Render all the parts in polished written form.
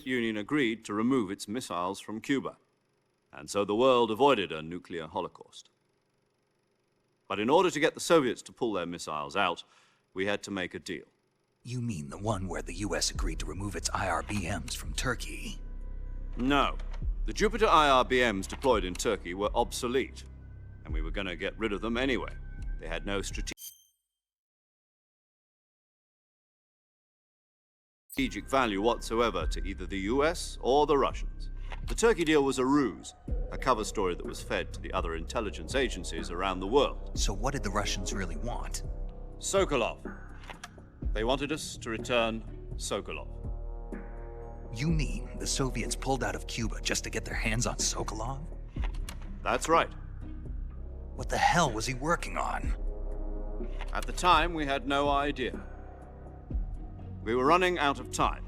Union agreed to remove its missiles from Cuba, and so the world avoided a nuclear holocaust. But in order to get the Soviets to pull their missiles out, we had to make a deal. You mean the one where the US agreed to remove its IRBMs from Turkey? No. The Jupiter IRBMs deployed in Turkey were obsolete, and we were going to get rid of them anyway. They had no strategic value whatsoever to either the US or the Russians. The Turkey deal was a ruse, a cover story that was fed to the other intelligence agencies around the world. So what did the Russians really want? Sokolov. They wanted us to return Sokolov. You mean the Soviets pulled out of Cuba just to get their hands on Sokolov? That's right. What the hell was he working on? At the time, we had no idea. We were running out of time.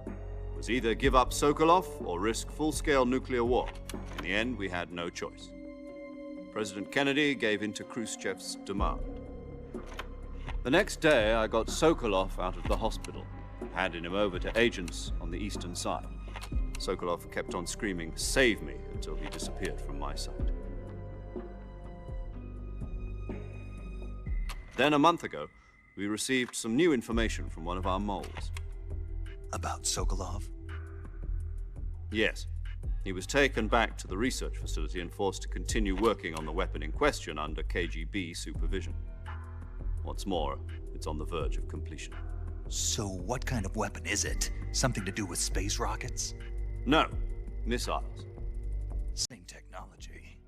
It was either give up Sokolov or risk full-scale nuclear war. In the end, we had no choice. President Kennedy gave in to Khrushchev's demand. The next day, I got Sokolov out of the hospital, handing him over to agents on the eastern side. Sokolov kept on screaming, "Save me," until he disappeared from my sight. Then, a month ago, we received some new information from one of our moles. About Sokolov? Yes. He was taken back to the research facility and forced to continue working on the weapon in question under KGB supervision. What's more, it's on the verge of completion. So what kind of weapon is it? Something to do with space rockets? No, missiles. Same technology.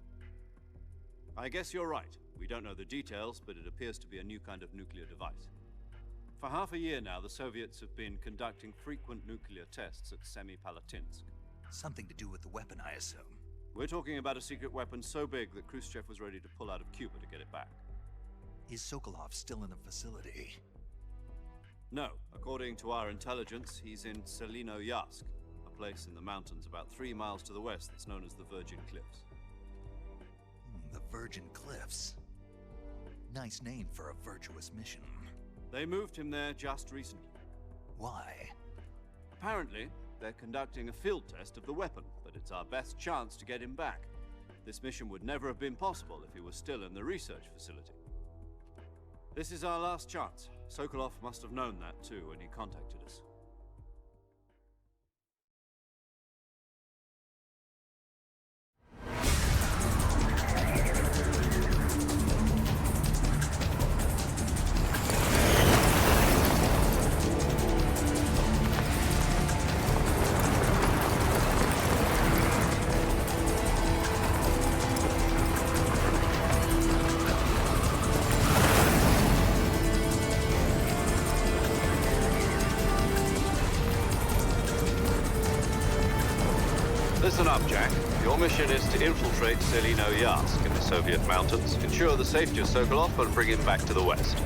I guess you're right. We don't know the details, but it appears to be a new kind of nuclear device. For half a year now, the Soviets have been conducting frequent nuclear tests at Semipalatinsk. Something to do with the weapon, I assume. We're talking about a secret weapon so big that Khrushchev was ready to pull out of Cuba to get it back. Is Sokolov still in the facility? No. According to our intelligence, he's in Selino-Yarsk, a place in the mountains about 3 miles to the west that's known as the Virgin Cliffs. The Virgin Cliffs. Nice name for a virtuous mission. They moved him there just recently. Why? Apparently, they're conducting a field test of the weapon, but it's our best chance to get him back. This mission would never have been possible if he was still in the research facility. This is our last chance. Sokolov must have known that too when he contacted us. Listen up, Jack. Your mission is to infiltrate Selino-Yarsk in the Soviet mountains, ensure the safety of Sokolov, and bring him back to the west.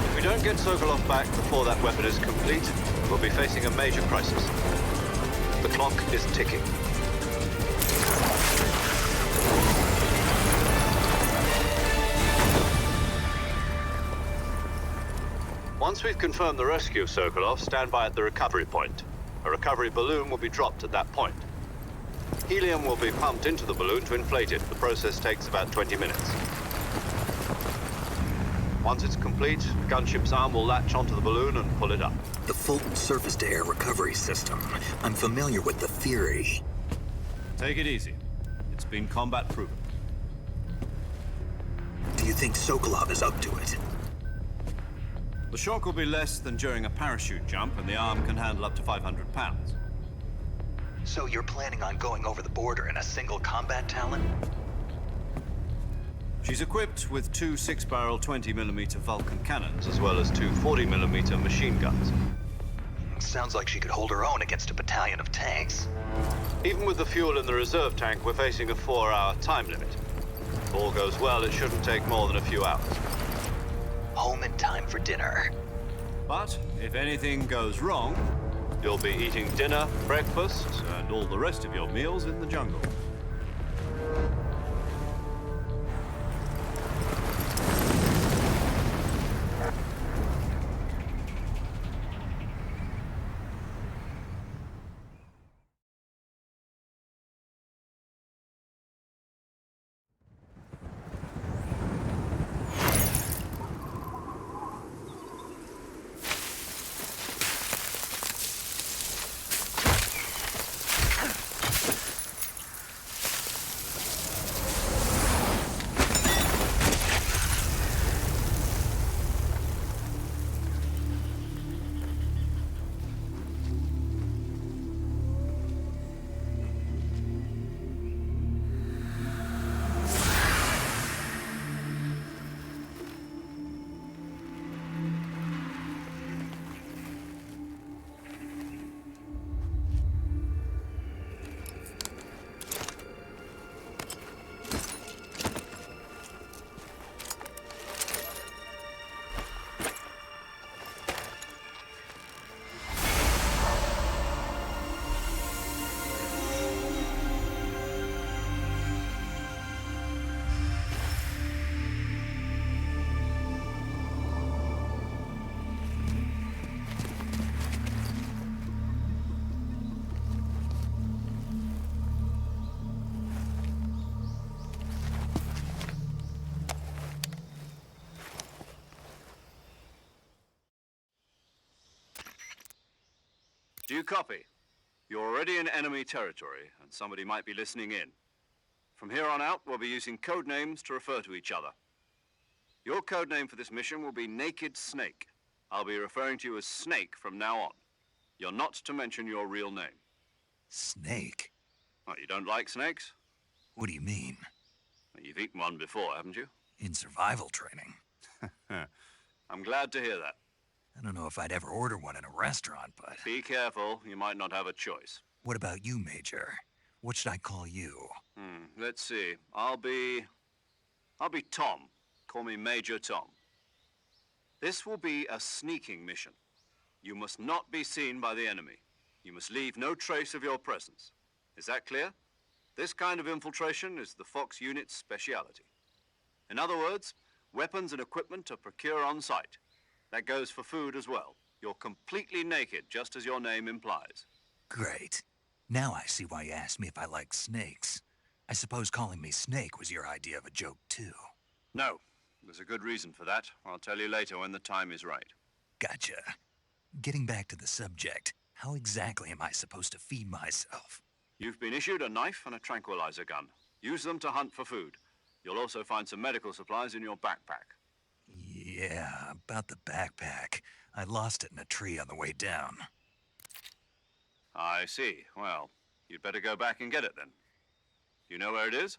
If we don't get Sokolov back before that weapon is complete, we'll be facing a major crisis. The clock is ticking. Once we've confirmed the rescue of Sokolov, stand by at the recovery point. A recovery balloon will be dropped at that point. Helium will be pumped into the balloon to inflate it. The process takes about 20 minutes. Once it's complete, the gunship's arm will latch onto the balloon and pull it up. The Fulton surface-to-air recovery system. I'm familiar with the theory. Take it easy. It's been combat-proven. Do you think Sokolov is up to it? The shock will be less than during a parachute jump, and the arm can handle up to 500 pounds. So you're planning on going over the border in a single combat Talon? She's equipped with 2 6-barrel 20mm Vulcan cannons, as well as 2 40mm machine guns. Sounds like she could hold her own against a battalion of tanks. Even with the fuel in the reserve tank, we're facing a 4-hour time limit. If all goes well, it shouldn't take more than a few hours. Home in time for dinner. But if anything goes wrong, you'll be eating dinner, breakfast, and all the rest of your meals in the jungle. you copy? You're already in enemy territory, and somebody might be listening in. From here on out, we'll be using code names to refer to each other. Your code name for this mission will be Naked Snake. I'll be referring to you as Snake from now on. You're not to mention your real name. Snake? What, you don't like snakes? What do you mean? Well, you've eaten one before, haven't you? In survival training. I'm glad to hear that. I don't know if I'd ever order one in a restaurant, but... Be careful, you might not have a choice. What about you, Major? What should I call you? Let's see. I'll be Tom. Call me Major Tom. This will be a sneaking mission. You must not be seen by the enemy. You must leave no trace of your presence. Is that clear? This kind of infiltration is the Fox unit's speciality. In other words, weapons and equipment are procured on site. That goes for food as well. You're completely naked, just as your name implies. Great. Now I see why you asked me if I like snakes. I suppose calling me Snake was your idea of a joke, too. No. There's a good reason for that. I'll tell you later when the time is right. Gotcha. Getting back to the subject, how exactly am I supposed to feed myself? You've been issued a knife and a tranquilizer gun. Use them to hunt for food. You'll also find some medical supplies in your backpack. Yeah, about the backpack. I lost it in a tree on the way down. I see. Well, you'd better go back and get it then. You know where it is?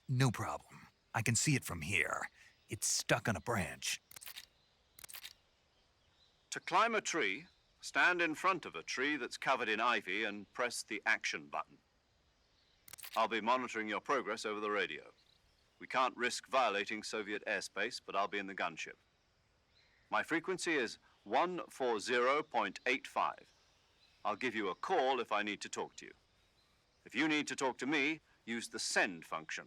No problem. I can see it from here. It's stuck on a branch. To climb a tree, stand in front of a tree that's covered in ivy and press the action button. I'll be monitoring your progress over the radio. We can't risk violating Soviet airspace, but I'll be in the gunship. My frequency is 140.85. I'll give you a call if I need to talk to you. If you need to talk to me, use the send function.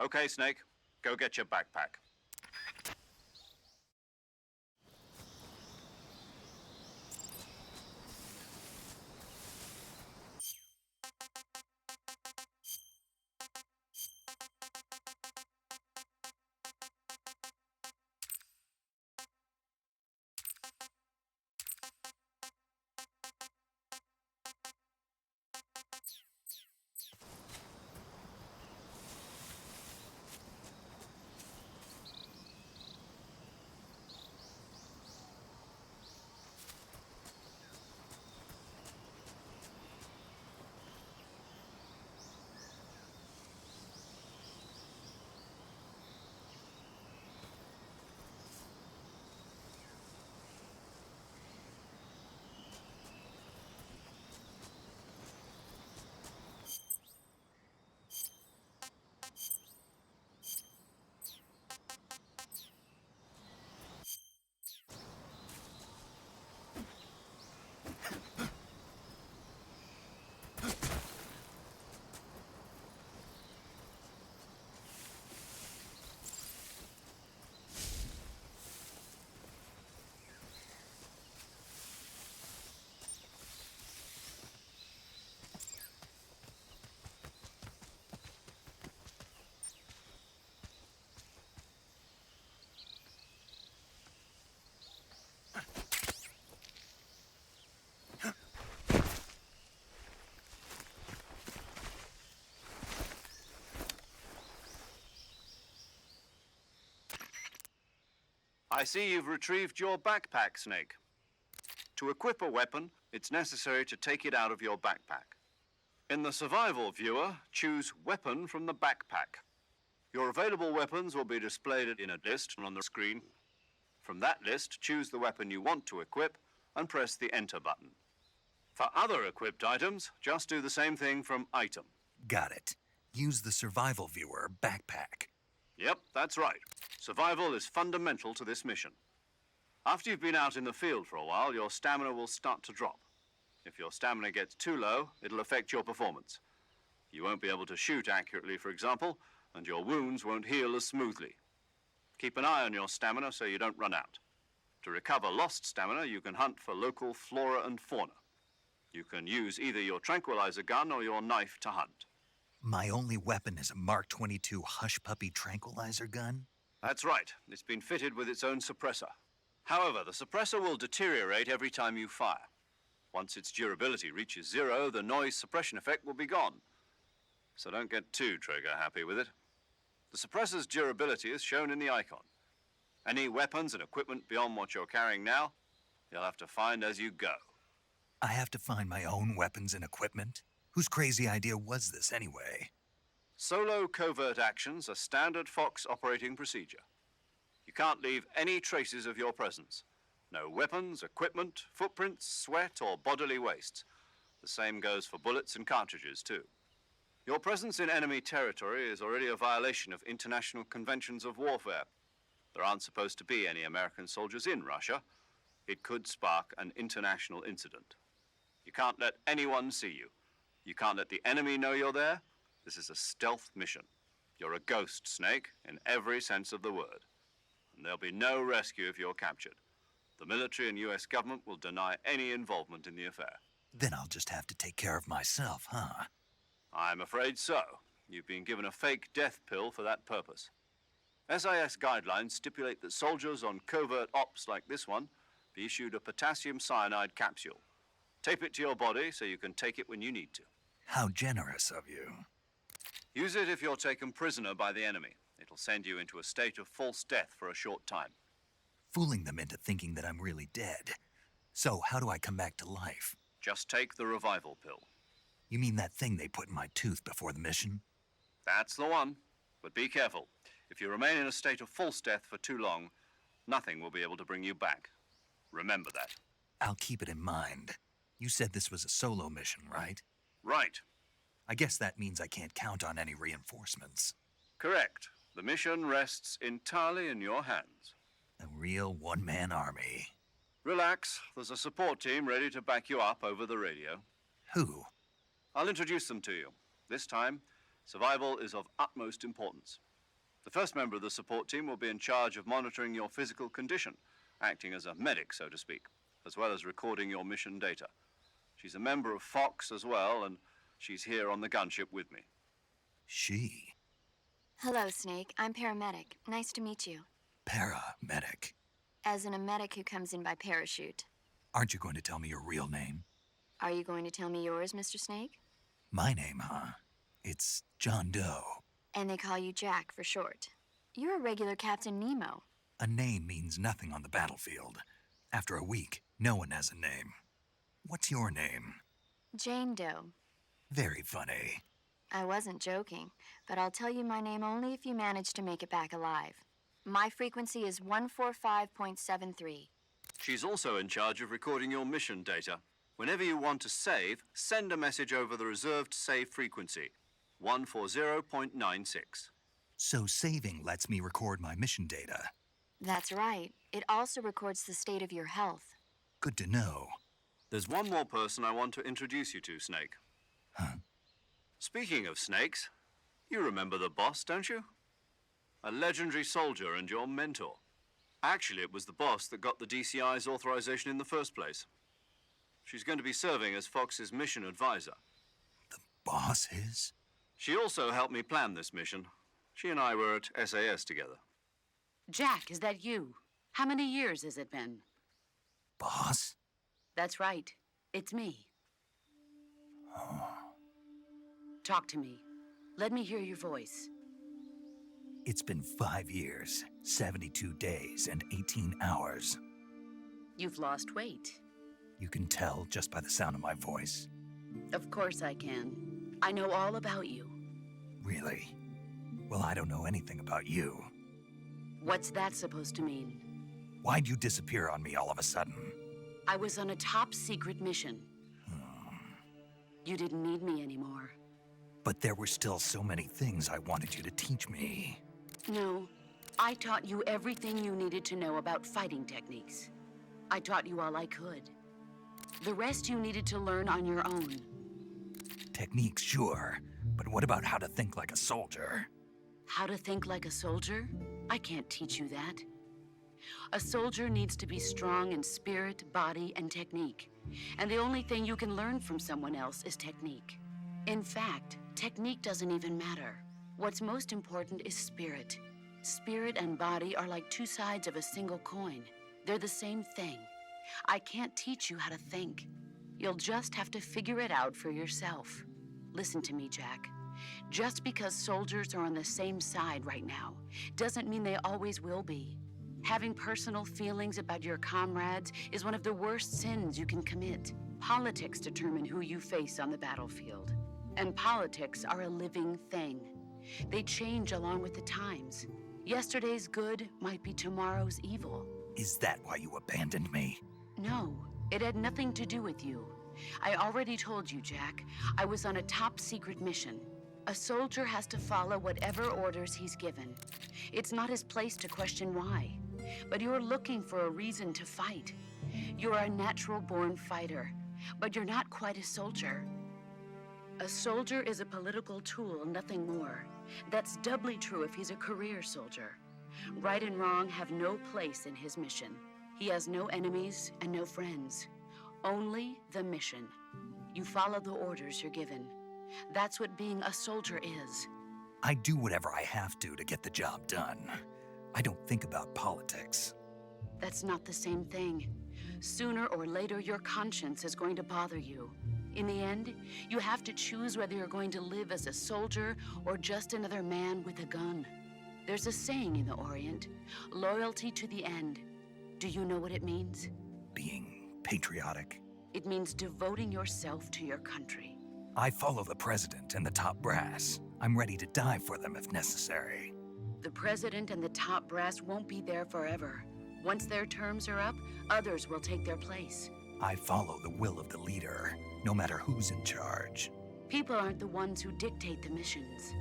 Okay, Snake, go get your backpack. I see you've retrieved your backpack, Snake. To equip a weapon, it's necessary to take it out of your backpack. In the survival viewer, choose Weapon from the backpack. Your available weapons will be displayed in a list on the screen. From that list, choose the weapon you want to equip and press the Enter button. For other equipped items, just do the same thing from Item. Got it. Use the survival viewer backpack. Yep, that's right. Survival is fundamental to this mission. After you've been out in the field for a while, your stamina will start to drop. If your stamina gets too low, it'll affect your performance. You won't be able to shoot accurately, for example, and your wounds won't heal as smoothly. Keep an eye on your stamina so you don't run out. To recover lost stamina, you can hunt for local flora and fauna. You can use either your tranquilizer gun or your knife to hunt. My only weapon is a Mark 22 Hush Puppy tranquilizer gun? That's right. It's been fitted with its own suppressor. However, the suppressor will deteriorate every time you fire. Once its durability reaches 0, the noise suppression effect will be gone. So don't get too trigger-happy with it. The suppressor's durability is shown in the icon. Any weapons and equipment beyond what you're carrying now, you'll have to find as you go. I have to find my own weapons and equipment? Whose crazy idea was this anyway? Solo covert actions are standard Fox operating procedure. You can't leave any traces of your presence. No weapons, equipment, footprints, sweat, or bodily wastes. The same goes for bullets and cartridges, too. Your presence in enemy territory is already a violation of international conventions of warfare. There aren't supposed to be any American soldiers in Russia. It could spark an international incident. You can't let anyone see you. You can't let the enemy know you're there. This is a stealth mission. You're a ghost, Snake, in every sense of the word. And there'll be no rescue if you're captured. The military and US government will deny any involvement in the affair. Then I'll just have to take care of myself, huh? I'm afraid so. You've been given a fake death pill for that purpose. SIS guidelines stipulate that soldiers on covert ops like this one be issued a potassium cyanide capsule. Tape it to your body so you can take it when you need to. How generous of you. Use it if you're taken prisoner by the enemy. It'll send you into a state of false death for a short time. Fooling them into thinking that I'm really dead. So how do I come back to life? Just take the revival pill. You mean that thing they put in my tooth before the mission? That's the one. But be careful. If you remain in a state of false death for too long, nothing will be able to bring you back. Remember that. I'll keep it in mind. You said this was a solo mission, right? Right. I guess that means I can't count on any reinforcements. Correct. The mission rests entirely in your hands. A real one-man army. Relax. There's a support team ready to back you up over the radio. Who? I'll introduce them to you. This time, survival is of utmost importance. The first member of the support team will be in charge of monitoring your physical condition, acting as a medic, so to speak, as well as recording your mission data. She's a member of Fox as well, and she's here on the gunship with me. She? Hello, Snake. I'm paramedic. Nice to meet you. Paramedic. As in a medic who comes in by parachute. Aren't you going to tell me your real name? Are you going to tell me yours, Mr. Snake? My name, huh? It's John Doe. And they call you Jack for short. You're a regular Captain Nemo. A name means nothing on the battlefield. After a week, no one has a name. What's your name? Jane Doe. Very funny. I wasn't joking, but I'll tell you my name only if you manage to make it back alive. My frequency is 145.73. She's also in charge of recording your mission data. Whenever you want to save, send a message over the reserved save frequency, 140.96. So saving lets me record my mission data. That's right. It also records the state of your health. Good to know. There's one more person I want to introduce you to, Snake. Huh? Speaking of snakes, you remember the boss, don't you? A legendary soldier and your mentor. Actually, it was the boss that got the DCI's authorization in the first place. She's going to be serving as Fox's mission advisor. The boss is? She also helped me plan this mission. She and I were at SAS together. Jack, is that you? How many years has it been? Boss? That's right. It's me. Talk to me. Let me hear your voice. It's been 5 years, 72 days, and 18 hours. You've lost weight. You can tell just by the sound of my voice. Of course I can. I know all about you. Really? Well, I don't know anything about you. What's that supposed to mean? Why'd you disappear on me all of a sudden? I was on a top-secret mission. You didn't need me anymore. But there were still so many things I wanted you to teach me. No, I taught you everything you needed to know about fighting techniques. I taught you all I could. The rest you needed to learn on your own. Techniques, sure. But what about how to think like a soldier? How to think like a soldier? I can't teach you that. A soldier needs to be strong in spirit, body, and technique. And the only thing you can learn from someone else is technique. In fact, technique doesn't even matter. What's most important is spirit. Spirit and body are like two sides of a single coin. They're the same thing. I can't teach you how to think. You'll just have to figure it out for yourself. Listen to me, Jack. Just because soldiers are on the same side right now doesn't mean they always will be. Having personal feelings about your comrades is one of the worst sins you can commit. Politics determine who you face on the battlefield. And politics are a living thing. They change along with the times. Yesterday's good might be tomorrow's evil. Is that why you abandoned me? No, it had nothing to do with you. I already told you, Jack. I was on a top-secret mission. A soldier has to follow whatever orders he's given. It's not his place to question why. But you're looking for a reason to fight. You're a natural-born fighter, but you're not quite a soldier. A soldier is a political tool, nothing more. That's doubly true if he's a career soldier. Right and wrong have no place in his mission. He has no enemies and no friends. Only the mission. You follow the orders you're given. That's what being a soldier is. I do whatever I have to get the job done. I don't think about politics. That's not the same thing. Sooner or later, your conscience is going to bother you. In the end, you have to choose whether you're going to live as a soldier or just another man with a gun. There's a saying in the Orient, loyalty to the end. Do you know what it means? Being patriotic. It means devoting yourself to your country. I follow the president and the top brass. I'm ready to die for them if necessary. The president and the top brass won't be there forever. Once their terms are up, others will take their place. I follow the will of the leader, no matter who's in charge. People aren't the ones who dictate the missions.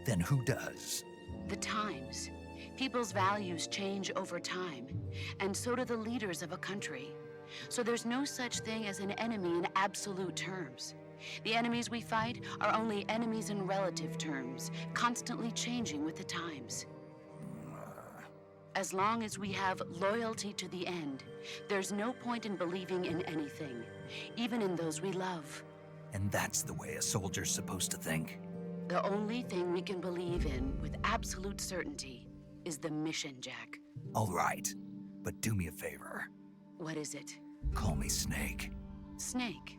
Then who does? The times. People's values change over time, and so do the leaders of a country. So there's no such thing as an enemy in absolute terms. The enemies we fight are only enemies in relative terms, constantly changing with the times. As long as we have loyalty to the end, there's no point in believing in anything, even in those we love. And that's the way a soldier's supposed to think? The only thing we can believe in with absolute certainty is the mission, Jack. All right, but do me a favor. What is it? Call me Snake. Snake.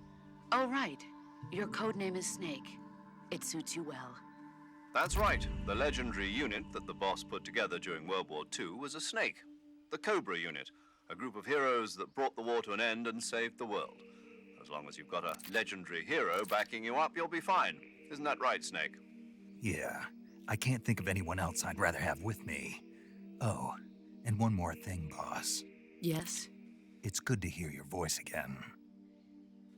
Oh, right. Your code name is Snake. It suits you well. That's right. The legendary unit that the boss put together during World War II was a snake. The Cobra unit, a group of heroes that brought the war to an end and saved the world. As long as you've got a legendary hero backing you up, you'll be fine. Isn't that right, Snake? Yeah, I can't think of anyone else I'd rather have with me. Oh, and one more thing, boss. Yes? It's good to hear your voice again.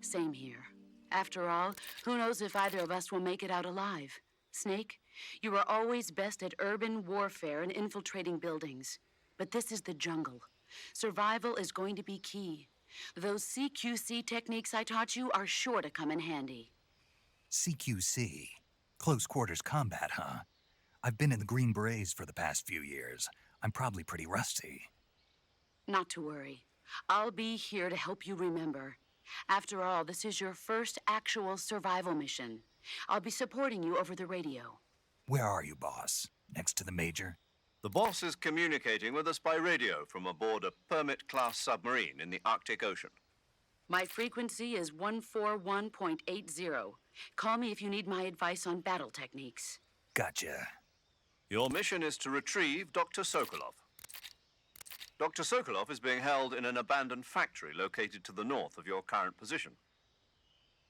Same here. After all, who knows if either of us will make it out alive? Snake, you are always best at urban warfare and infiltrating buildings. But this is the jungle. Survival is going to be key. Those CQC techniques I taught you are sure to come in handy. CQC? Close quarters combat, huh? I've been in the Green Berets for the past few years. I'm probably pretty rusty. Not to worry. I'll be here to help you remember. After all, this is your first actual survival mission. I'll be supporting you over the radio. Where are you, boss? Next to the Major? The boss is communicating with us by radio from aboard a Permit-class submarine in the Arctic Ocean. My frequency is 141.80. Call me if you need my advice on battle techniques. Gotcha. Your mission is to retrieve Dr. Sokolov. Dr. Sokolov is being held in an abandoned factory located to the north of your current position.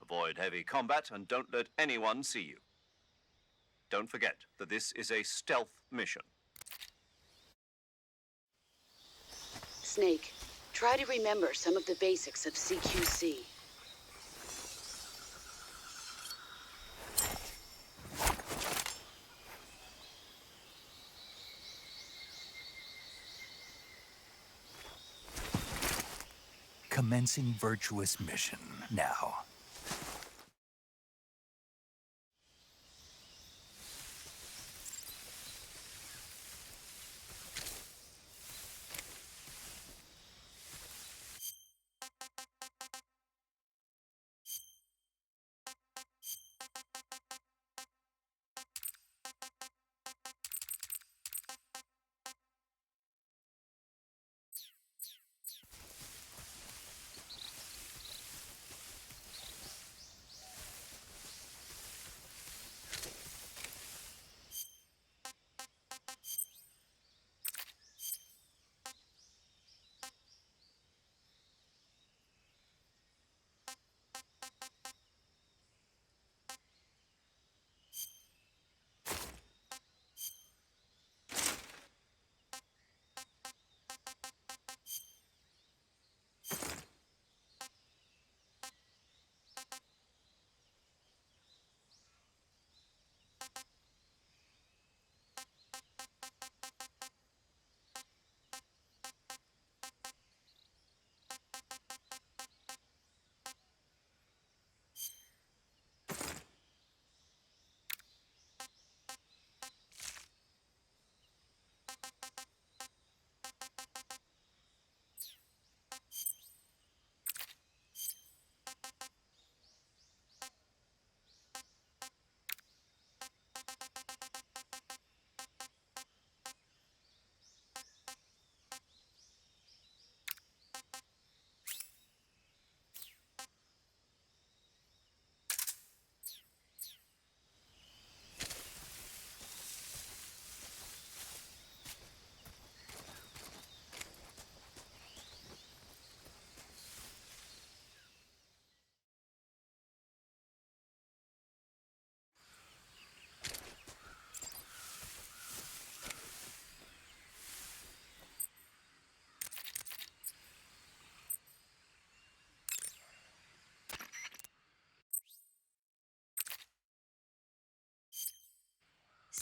Avoid heavy combat and don't let anyone see you. Don't forget that this is a stealth mission. Snake, try to remember some of the basics of CQC. Commencing virtuous mission now.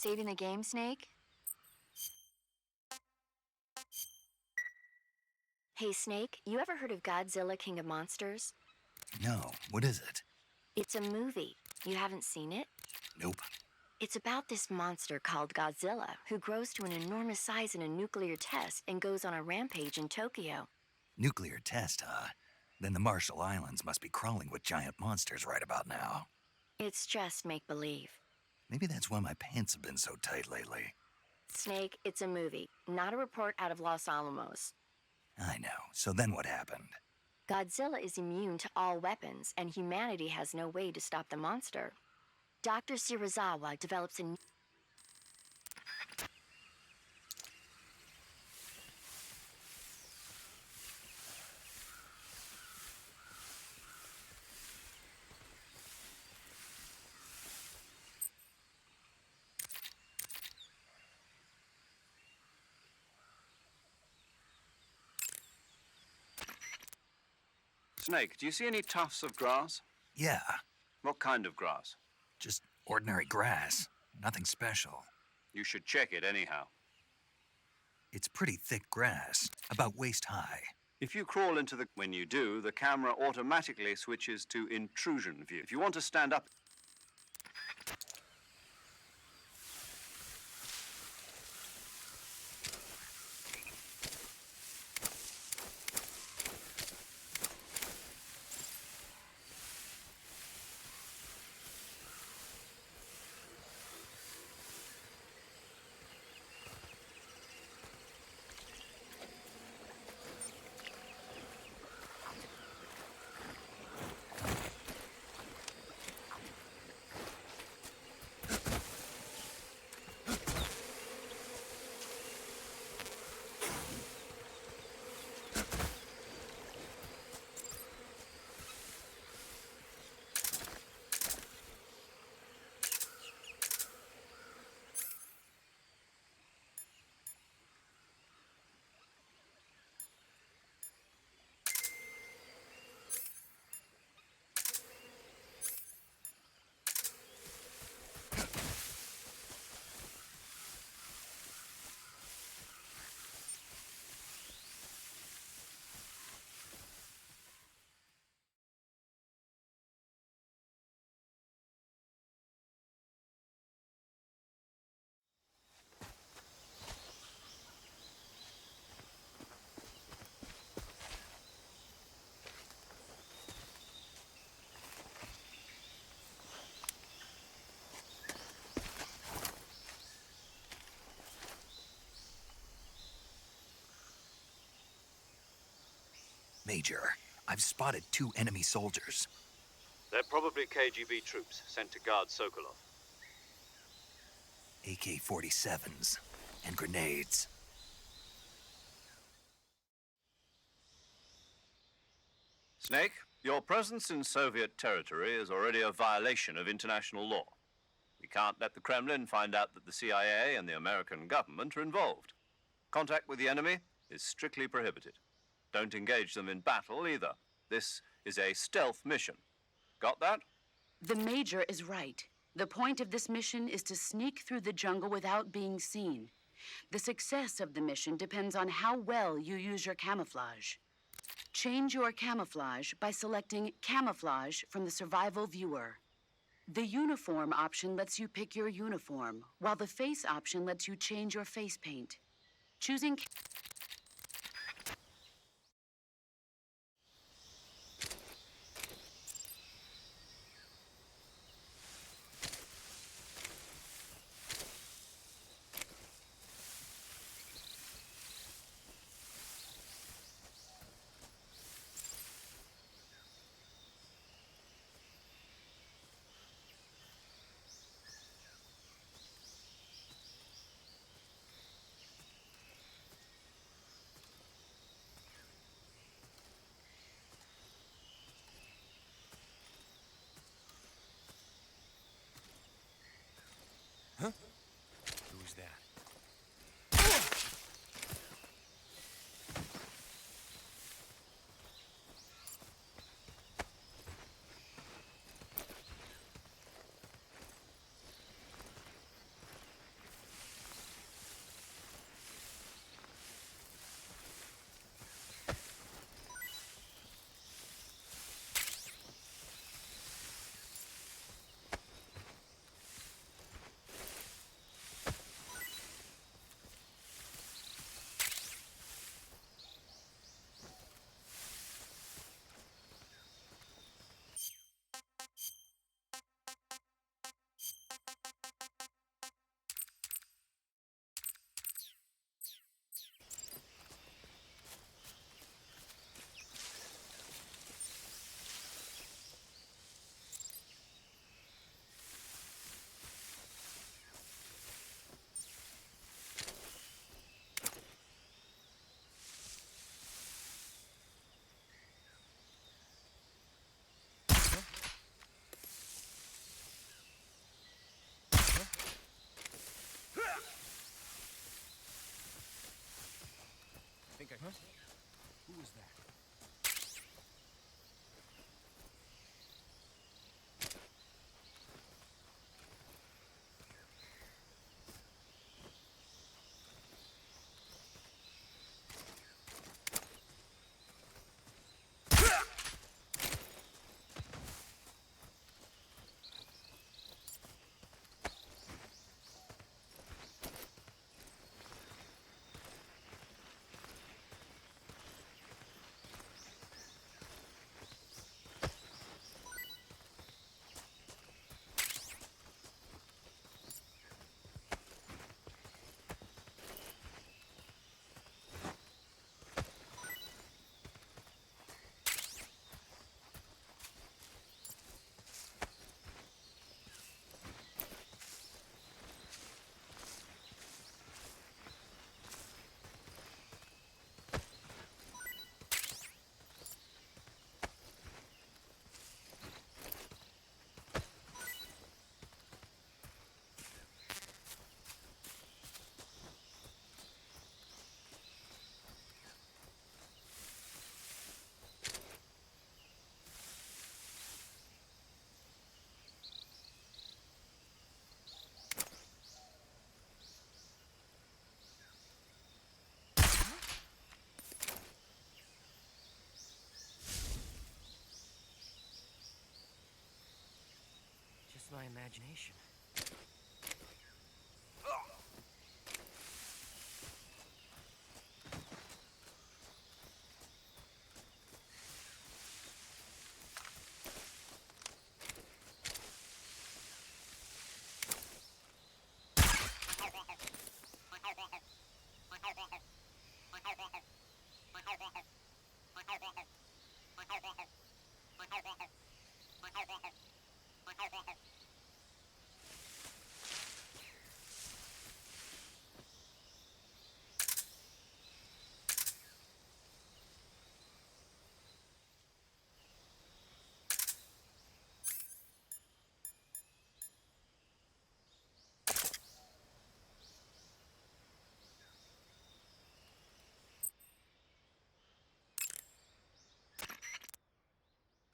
Saving the game, Snake? Hey, Snake, you ever heard of Godzilla, King of Monsters? No, what is it? It's a movie. You haven't seen it? Nope. It's about this monster called Godzilla, who grows to an enormous size in a nuclear test and goes on a rampage in Tokyo. Nuclear test, huh? Then the Marshall Islands must be crawling with giant monsters right about now. It's just make-believe. Maybe that's why my pants have been so tight lately. Snake, it's a movie, not a report out of Los Alamos. I know. So then what happened? Godzilla is immune to all weapons, and humanity has no way to stop the monster. Dr. Shirazawa develops a... Snake, do you see any tufts of grass? Yeah, What kind of grass? just ordinary grass. Nothing special. You should check it anyhow. It's pretty thick grass, about waist high. If you crawl into the... When you do, the camera automatically switches to intrusion view. If you want to stand up... Major, I've spotted 2 enemy soldiers. They're probably KGB troops sent to guard Sokolov. AK-47s and grenades. Snake, your presence in Soviet territory is already a violation of international law. We can't let the Kremlin find out that the CIA and the American government are involved. Contact with the enemy is strictly prohibited. Don't engage them in battle either. This is a stealth mission. Got that? The Major is right. The point of this mission is to sneak through the jungle without being seen. The success of the mission depends on how well you use your camouflage. Change your camouflage by selecting Camouflage from the Survival Viewer. The Uniform option lets you pick your uniform, while the Face option lets you change your face paint. Choosing... Who was that? Just my imagination.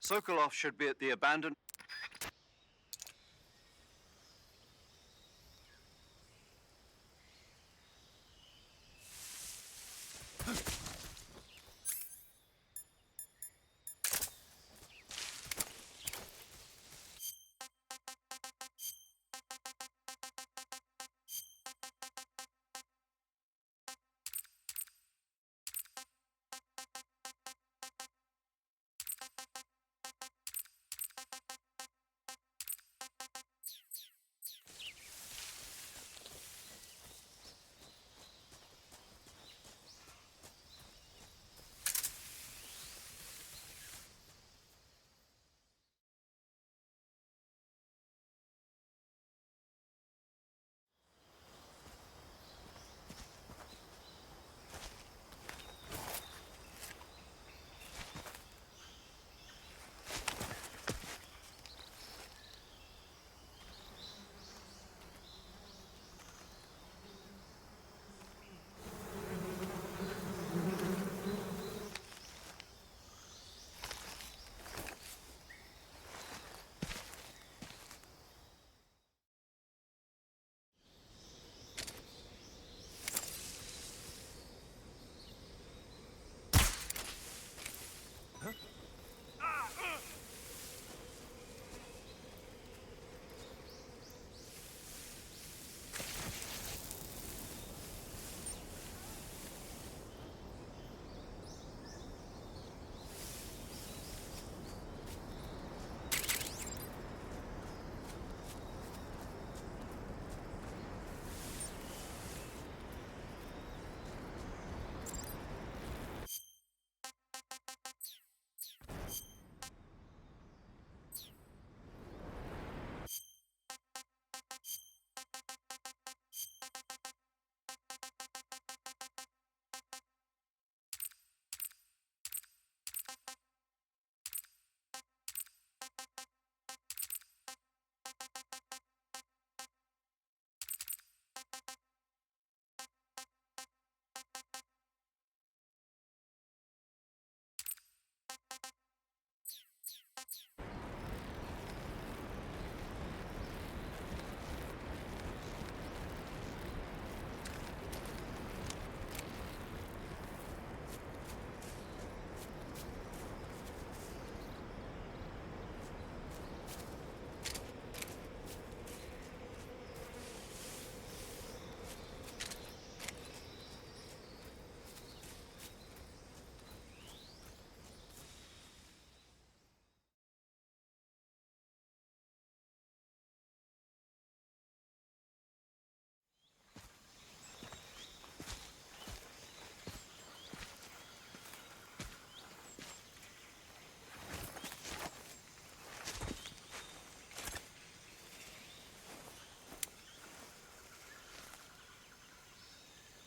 Sokolov should be at the abandoned...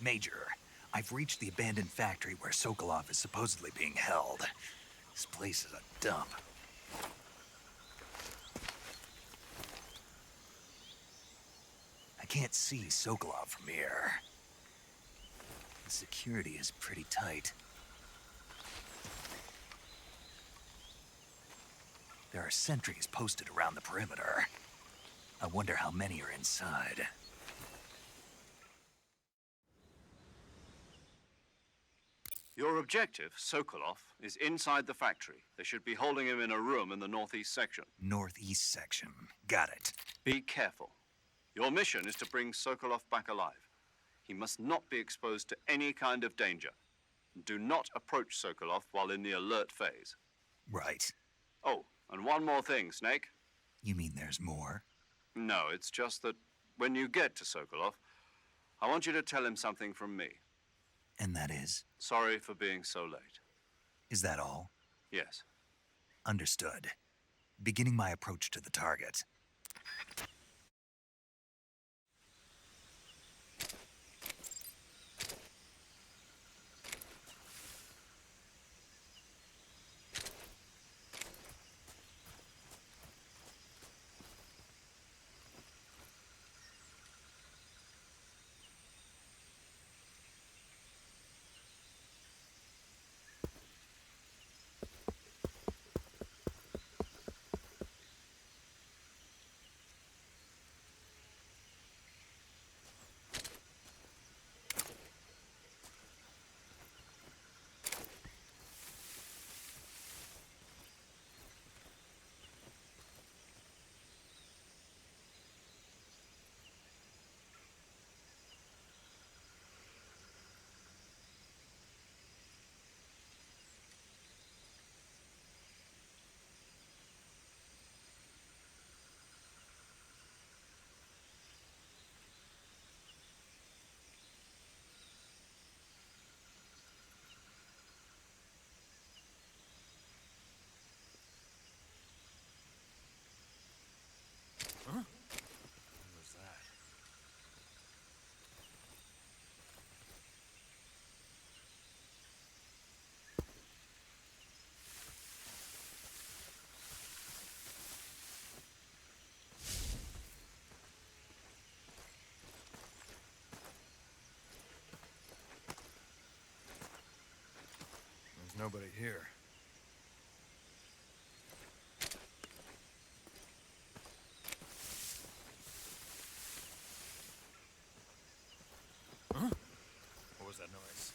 Major, I've reached the abandoned factory where Sokolov is supposedly being held. This place is a dump. I can't see Sokolov from here. The security is pretty tight. There are sentries posted around the perimeter. I wonder how many are inside. Your objective, Sokolov, is inside the factory. They should be holding him in a room in the northeast section. Northeast section. Got it. Be careful. Your mission is to bring Sokolov back alive. He must not be exposed to any kind of danger. Do not approach Sokolov while in the alert phase. Right. Oh, and one more thing, Snake. You mean there's more? No, it's just that when you get to Sokolov, I want you to tell him something from me. And that is? Sorry for being so late. Is that all? Yes. Understood. Beginning my approach to the target. What was that? There's nobody here. Huh? What was that noise?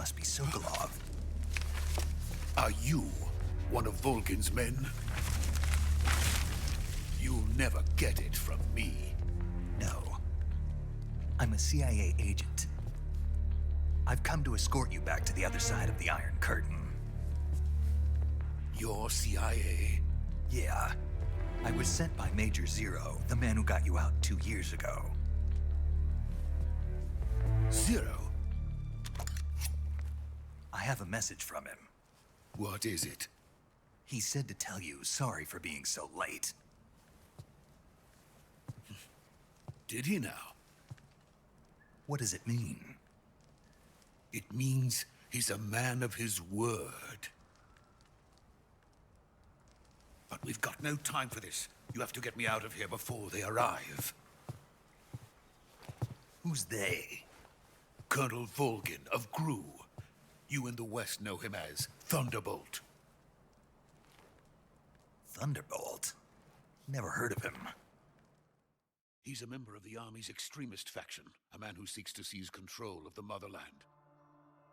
must be Sokolov. Are you one of Volgin's men? You'll never get it from me. No. I'm a CIA agent. I've come to escort you back to the other side of the Iron Curtain. You're CIA? Yeah. I was sent by Major Zero, the man who got you out 2 years ago. Zero? I have a message from him. What is it? He said to tell you sorry for being so late. Did he now? What does it mean? It means he's a man of his word. But we've got no time for this. You have to get me out of here before they arrive. Who's they? Colonel Volgin of GRU. You in the West know him as Thunderbolt. Thunderbolt? Never heard of him. He's a member of the Army's extremist faction, a man who seeks to seize control of the motherland.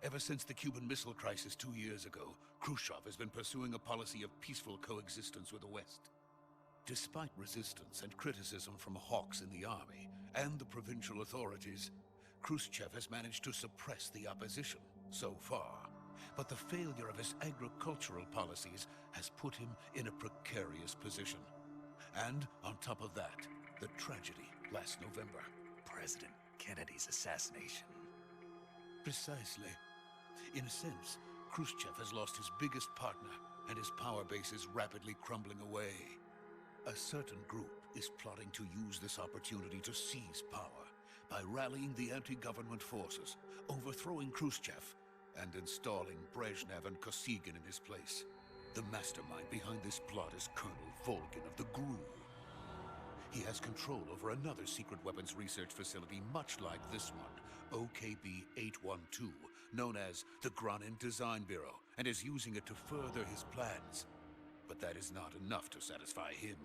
Ever since the Cuban Missile Crisis 2 years ago, Khrushchev has been pursuing a policy of peaceful coexistence with the West. Despite resistance and criticism from hawks in the army and the provincial authorities, Khrushchev has managed to suppress the opposition so far. But the failure of his agricultural policies has put him in a precarious position. And on top of that, the tragedy last November. President Kennedy's assassination. Precisely. In a sense, Khrushchev has lost his biggest partner, and his power base is rapidly crumbling away. A certain group is plotting to use this opportunity to seize power by rallying the anti-government forces, overthrowing Khrushchev, and installing Brezhnev and Kosygin in his place. The mastermind behind this plot is Colonel Volgin of the GRU. He has control over another secret weapons research facility much like this one, OKB-812, known as the Granin Design Bureau, and is using it to further his plans. But that is not enough to satisfy him.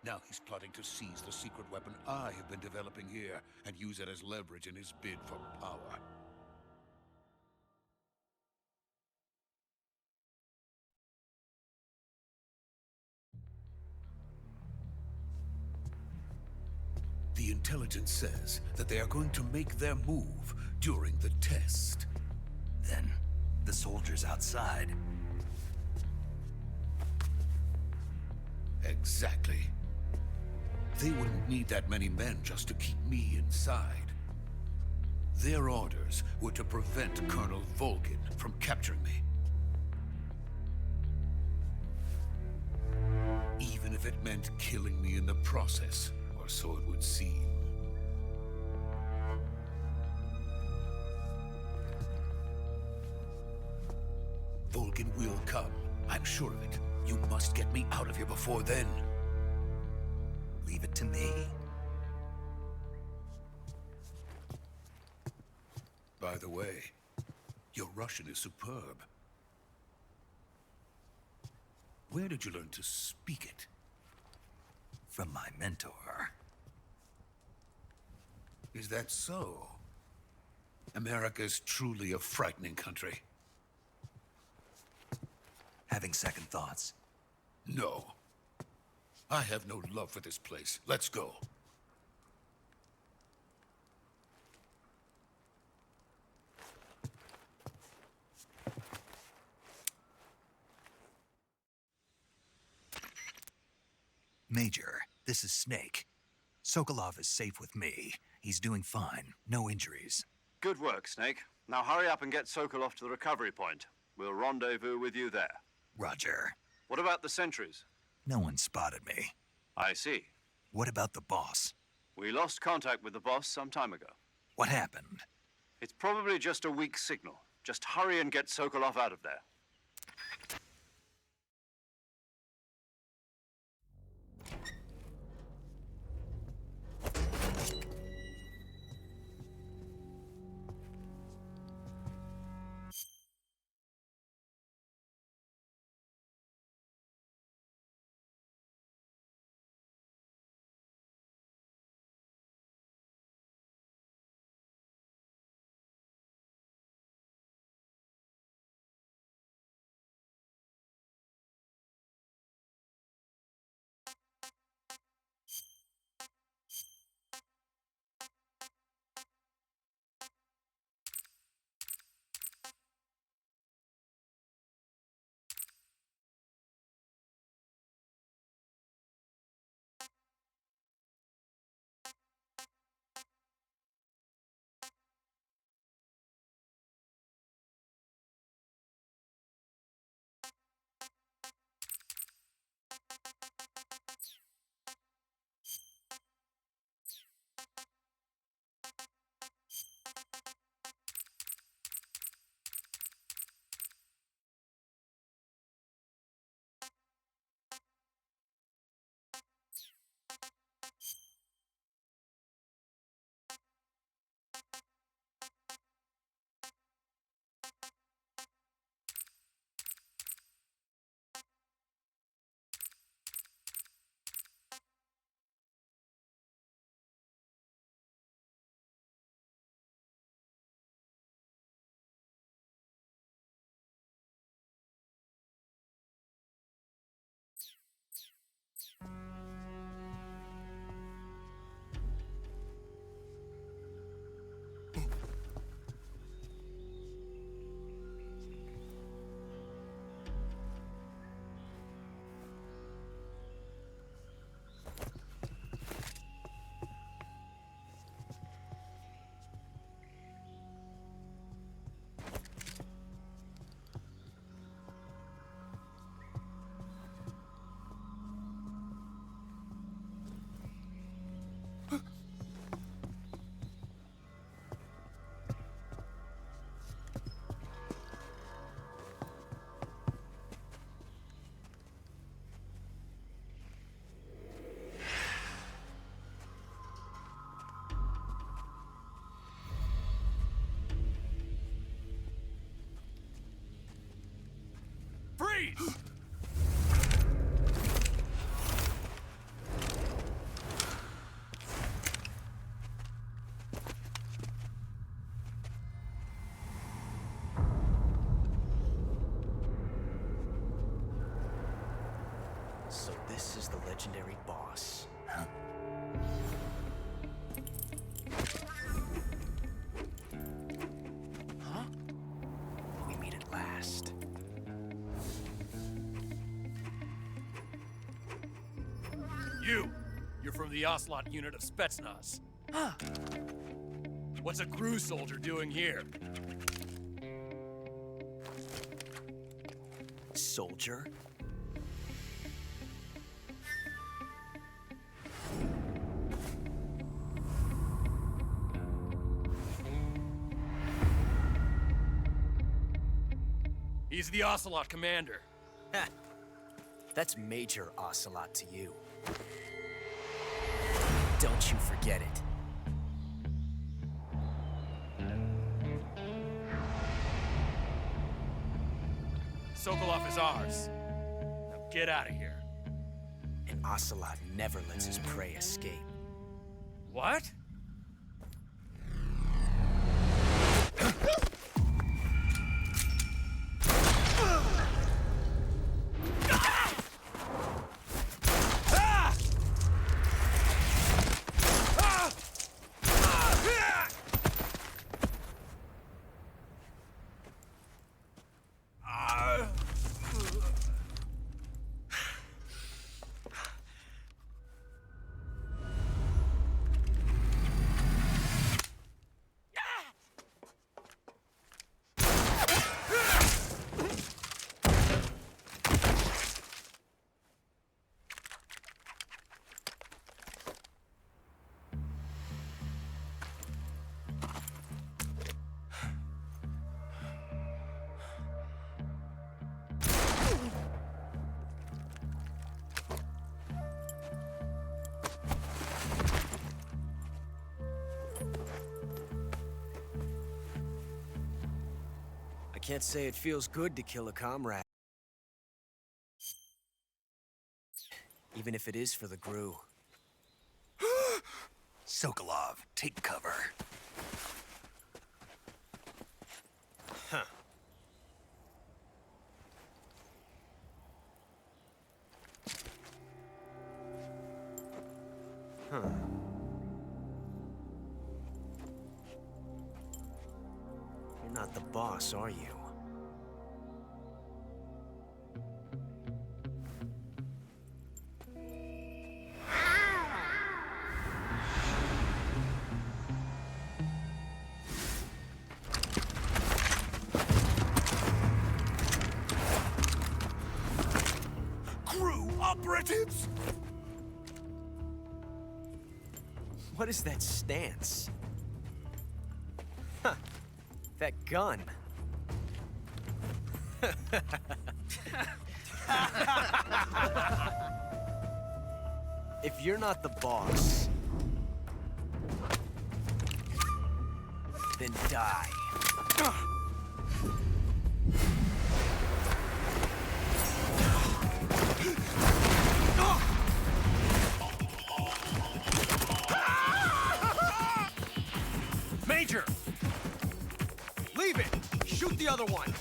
Now he's plotting to seize the secret weapon I have been developing here and use it as leverage in his bid for power. The intelligence says that they are going to make their move during the test. Then, the soldiers outside. Exactly. They wouldn't need that many men just to keep me inside. Their orders were to prevent Colonel Volgin from capturing me. Even if it meant killing me in the process, or so it would seem. Volgin will come. I'm sure of it. You must get me out of here before then. Leave it to me. By the way, your Russian is superb. Where did you learn to speak it? From my mentor. Is that so? America's truly a frightening country. Having second thoughts. No. I have no love for this place. Let's go. Major, this is Snake. Sokolov is safe with me. He's doing fine. No injuries. Good work, Snake. Now hurry up and get Sokolov to the recovery point. We'll rendezvous with you there. Roger. What about the sentries? No one spotted me. I see. What about the boss? We lost contact with the boss some time ago. What happened? It's probably just a weak signal. Just hurry and get Sokolov out of there. Freeze! So this is the legendary boss. Huh? Huh? We meet at last. You're from the Ocelot unit of Spetsnaz. Huh. What's a crew soldier doing here? Soldier? He's the Ocelot commander. Ha! That's Major Ocelot to you. Don't you forget it. Sokolov is ours. Now get out of here. And Ocelot never lets his prey escape. What? I can't say it feels good to kill a comrade. Even if it is for the Gru. Sokolov, take cover. Huh. Huh. You're not the boss, are you? Crew operatives! What is that stance? Huh. That gun. If you're not the boss, then die. Major! Leave it! Shoot the other one!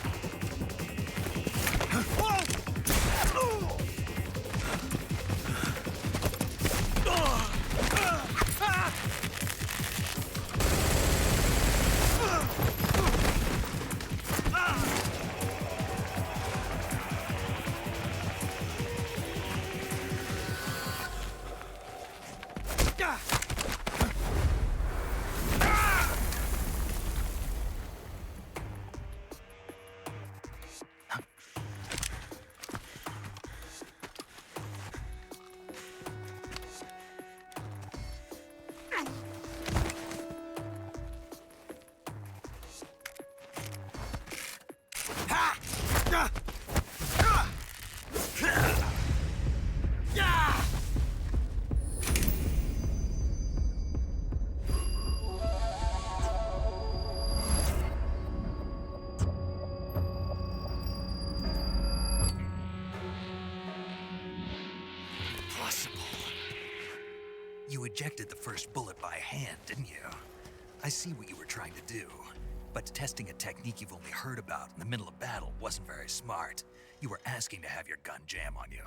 You ejected the first bullet by hand, didn't you? I see what you were trying to do. But testing a technique you've only heard about in the middle of battle wasn't very smart. You were asking to have your gun jam on you.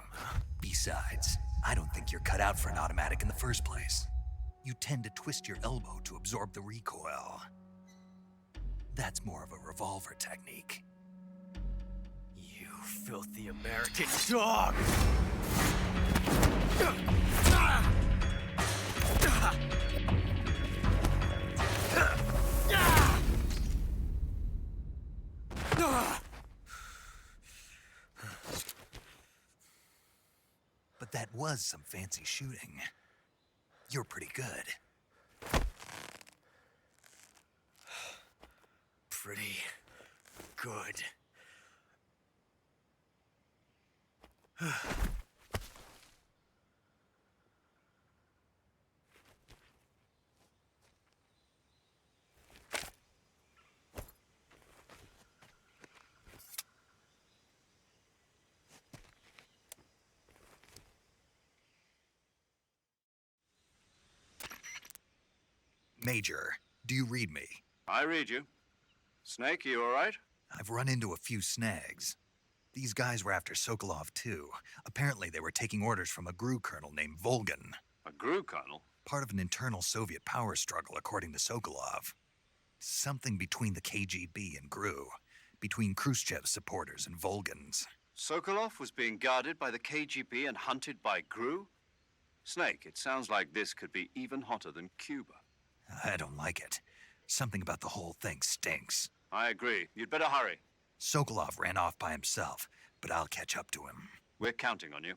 Besides, I don't think you're cut out for an automatic in the first place. You tend to twist your elbow to absorb the recoil. That's more of a revolver technique. You filthy American dog! But that was some fancy shooting. You're pretty good. Pretty good. Major, do you read me? I read you. Snake, you all right? I've run into a few snags. These guys were after Sokolov, too. Apparently, they were taking orders from a GRU colonel named Volgan. A GRU colonel? Part of an internal Soviet power struggle, according to Sokolov. Something between the KGB and GRU. Between Khrushchev's supporters and Volgan's. Sokolov was being guarded by the KGB and hunted by GRU? Snake, it sounds like this could be even hotter than Cuba. I don't like it. Something about the whole thing stinks. I agree. You'd better hurry. Sokolov ran off by himself, but I'll catch up to him. We're counting on you.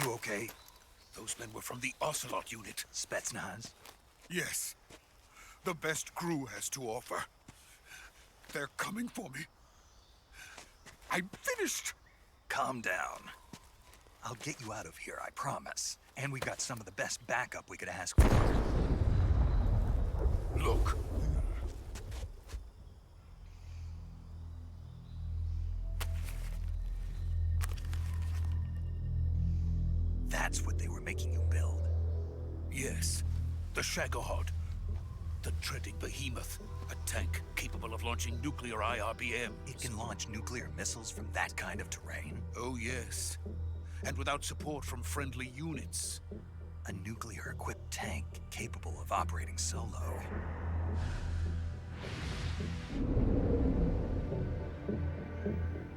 You okay? Those men were from the Ocelot unit. Spetsnaz? Yes. The best GRU has to offer. They're coming for me. I'm finished! Calm down. I'll get you out of here, I promise. And we got some of the best backup we could ask for. Look. That's what they were making you build. Yes. The Shagohod. The treading behemoth. A tank capable of launching nuclear IRBMs. It can launch nuclear missiles from that kind of terrain? Oh, yes. And without support from friendly units. A nuclear-equipped tank capable of operating solo.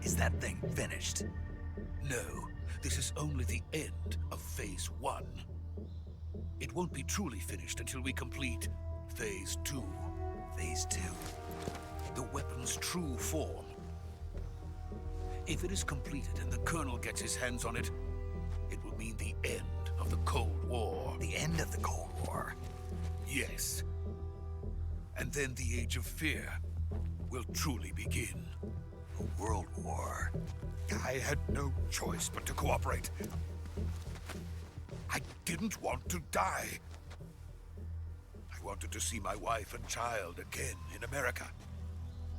Is that thing finished? No. This is only the end of Phase 1. It won't be truly finished until we complete Phase 2. Phase 2. The its true form. If it is completed and the Colonel gets his hands on it, it will mean the end of the Cold War. The end of the Cold War. Yes. And then the Age of Fear will truly begin. A world war. I had no choice but to cooperate. I didn't want to die. I wanted to see my wife and child again in America.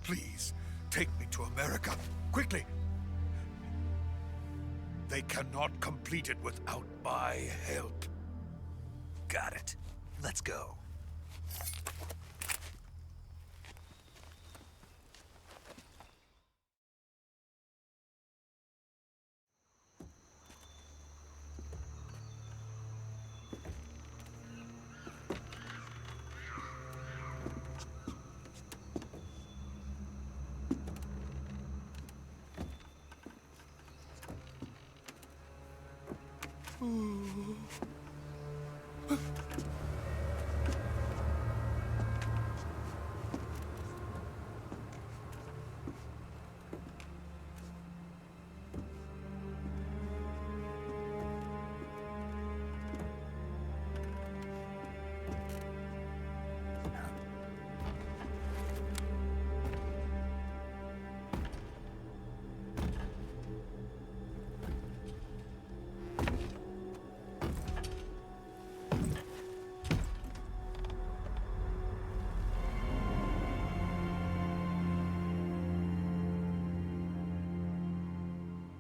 Please, take me to America, quickly. They cannot complete it without my help. Got it. Let's go.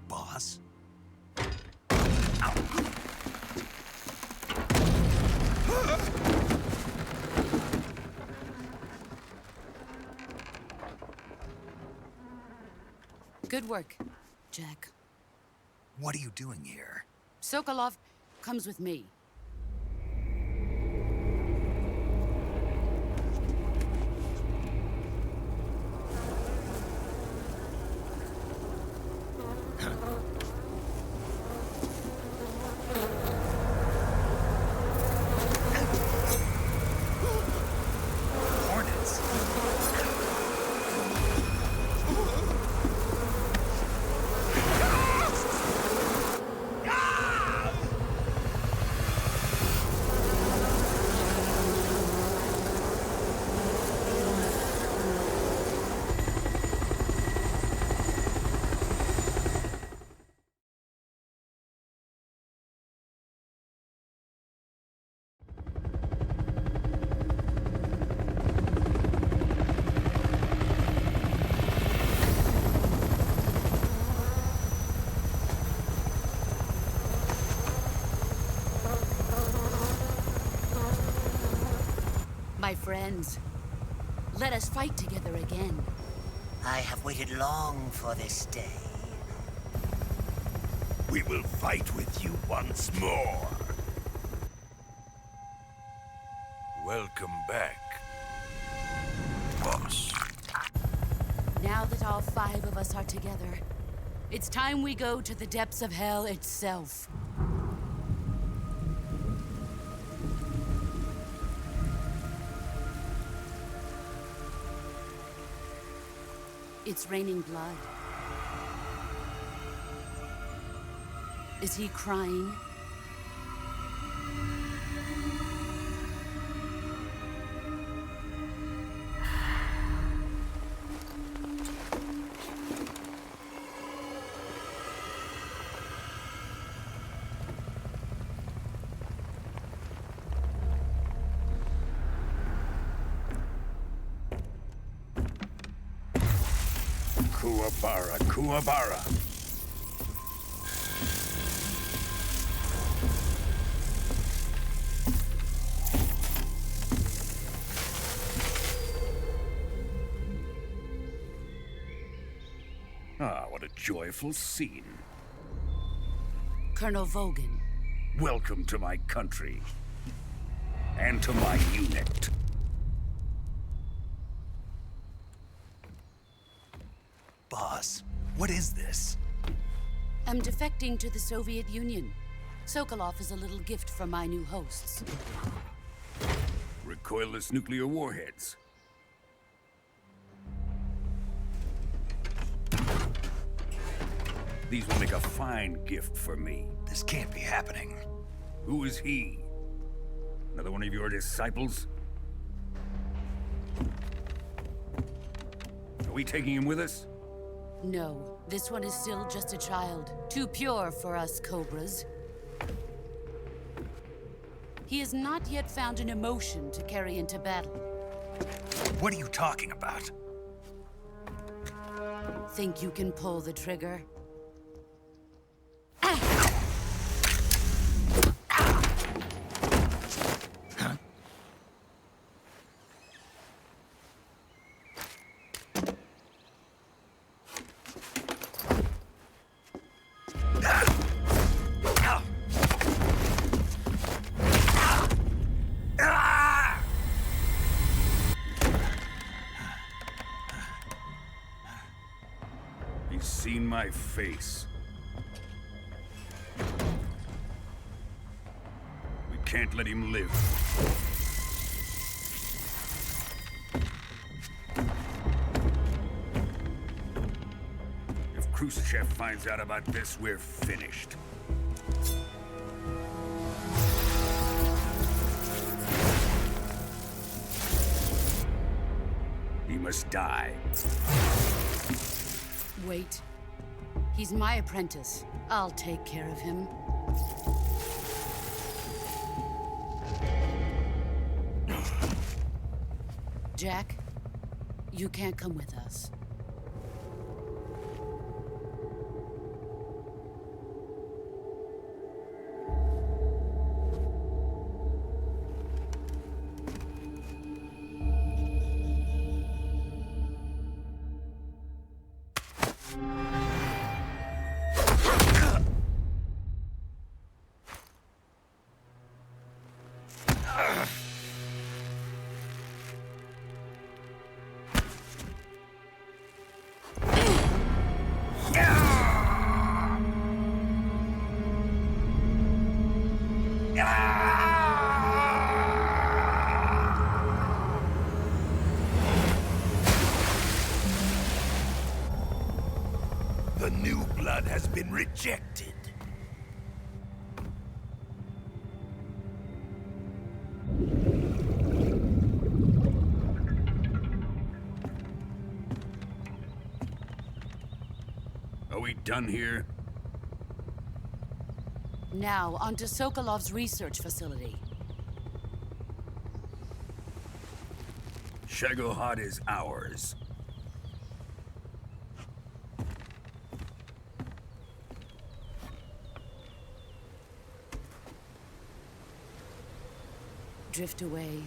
Boss? Good work, Jack. What are you doing here? Sokolov comes with me. Hornets. My friends, let us fight together again. I have waited long for this day. We will fight with you once more. Welcome back, boss. Now that all 5 of us are together, it's time we go to the depths of hell itself. It's raining blood. Is he crying? Kuwabara, Kuwabara. Ah, what a joyful scene. Colonel Vogan. Welcome to my country. And to my unit. Boss, what is this? I'm defecting to the Soviet Union. Sokolov is a little gift from my new hosts. Recoilless nuclear warheads. These will make a fine gift for me. This can't be happening. Who is he? Another one of your disciples? Are we taking him with us? No, this one is still just a child. Too pure for us Cobras. He has not yet found an emotion to carry into battle. What are you talking about? Think you can pull the trigger? He's seen my face. We can't let him live. If Khrushchev finds out about this, we're finished. He must die. Wait. He's my apprentice. I'll take care of him. Jack, you can't come with us. The new blood has been rejected. Are we done here? Now, onto Sokolov's research facility. Shagohod is ours. Drift away.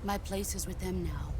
My place is with them now.